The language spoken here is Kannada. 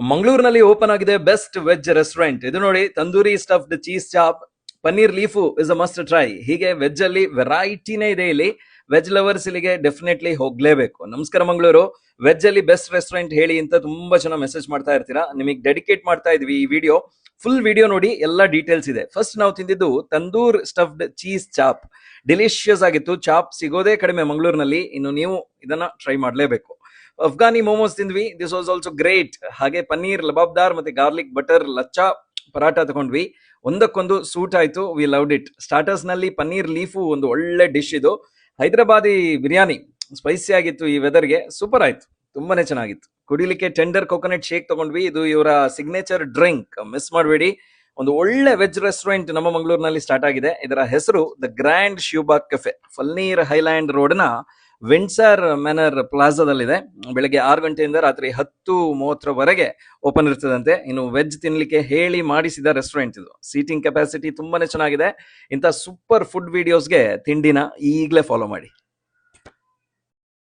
ಮಂಗಳೂರಿನಲ್ಲಿ ಓಪನ್ ಆಗಿದೆ ಬೆಸ್ಟ್ ವೆಜ್ ರೆಸ್ಟೋರೆಂಟ್. ಇದು ನೋಡಿ, tandoori stuffed cheese chop, paneer leaf is a must try. ಹೀಗೆ ವೆಜ್ ಅಲ್ಲಿ ವೆರೈಟಿನೇ ಇದೆ ಇಲ್ಲಿ. ವೆಜ್ ಲವರ್ಸ್ ಇಲ್ಲಿಗೆ ಡೆಫಿನೆಟ್ಲಿ ಹೋಗ್ಲೇಬೇಕು. ನಮಸ್ಕಾರ ಮಂಗಳೂರು, ವೆಜ್ ಅಲ್ಲಿ ಬೆಸ್ಟ್ ರೆಸ್ಟೋರೆಂಟ್ ಹೇಳಿ ಅಂತ ತುಂಬಾ ಜನ ಮೆಸೇಜ್ ಮಾಡ್ತಾ ಇರ್ತೀರಾ. ನಿಮಗೆ ಡೆಡಿಕೇಟ್ ಮಾಡ್ತಾ ಇದೀವಿ ಈ ವಿಡಿಯೋ. ಫುಲ್ ವಿಡಿಯೋ ನೋಡಿ, ಎಲ್ಲ ಡೀಟೇಲ್ಸ್ ಇದೆ. ಫಸ್ಟ್ ನಾವು ತಿಂದಿದ್ದು tandoor stuffed cheese chop. Delicious ಆಗಿತ್ತು. ಚಾಪ್ ಸಿಗೋದೇ ಕಡಿಮೆ ಮಂಗಳೂರಿನಲ್ಲಿ, ಇನ್ನು ನೀವು ಇದನ್ನ ಟ್ರೈ ಮಾಡಲೇಬೇಕು. ಅಫ್ಘಾನಿ ಮೋಮೋಸ್ ತಿಂದ್ವಿ, ದಿಸ್ ವಾಸ್ ಆಲ್ಸೋ ಗ್ರೇಟ್. ಹಾಗೆ ಪನ್ನೀರ್ ಲಬಾಬ್ದಾರ್ ಮತ್ತೆ ಗಾರ್ಲಿಕ್ ಬಟರ್ ಲಚ್ಚಾ ಪರಾಟ ತಗೊಂಡ್ವಿ. ಒಂದಕ್ಕೊಂದು ಸೂಟ್ ಆಯ್ತು. V loved it. ಸ್ಟಾರ್ಟರ್ಸ್ ನಲ್ಲಿ ಪನ್ನೀರ್ ಲೀಫು ಒಂದು ಒಳ್ಳೆ ಡಿಶ್ ಇದು. ಹೈದರಾಬಾದಿ ಬಿರಿಯಾನಿ ಸ್ಪೈಸಿ ಆಗಿತ್ತು. ಈ ವೆದರ್ಗೆ ಸೂಪರ್ ಆಯ್ತು, ತುಂಬಾನೇ ಚೆನ್ನಾಗಿತ್ತು. ಕುಡಿಲಿಕ್ಕೆ ಟೆಂಡರ್ ಕೋಕೋನಟ್ ಶೇಕ್ ತಗೊಂಡ್ವಿ. ಇದು ಇವರ ಸಿಗ್ನೇಚರ್ ಡ್ರಿಂಕ್, ಮಿಸ್ ಮಾಡಬೇಡಿ. ಒಂದು ಒಳ್ಳೆ ವೆಜ್ ರೆಸ್ಟೋರೆಂಟ್ ನಮ್ಮ ಮಂಗಳೂರಿನಲ್ಲಿ ಸ್ಟಾರ್ಟ್ ಆಗಿದೆ. ಇದರ ಹೆಸರು the grand Shivbagh cafe. Falnir highland ರೋಡ್ನ ವಿಂಡ್ಸರ್ ಮ್ಯಾನರ್ ಪ್ಲಾಜಾದಲ್ಲಿದೆ. ಬೆಳಗ್ಗೆ 6 ಗಂಟೆಯಿಂದ ರಾತ್ರಿ 10:30 ಓಪನ್ ಇರ್ತದಂತೆ. ಇನ್ನು ವೆಜ್ ತಿನ್ಲಿಕ್ಕೆ ಹೇಳಿ ಮಾಡಿಸಿದ ರೆಸ್ಟೋರೆಂಟ್ ಇದು. ಸೀಟಿಂಗ್ ಕೆಪಾಸಿಟಿ ತುಂಬಾನೇ ಚೆನ್ನಾಗಿದೆ. ಇಂಥ ಸೂಪರ್ ಫುಡ್ ವಿಡಿಯೋಸ್ಗೆ ತಿಂಡಿನ ಈಗಲೇ ಫಾಲೋ ಮಾಡಿ.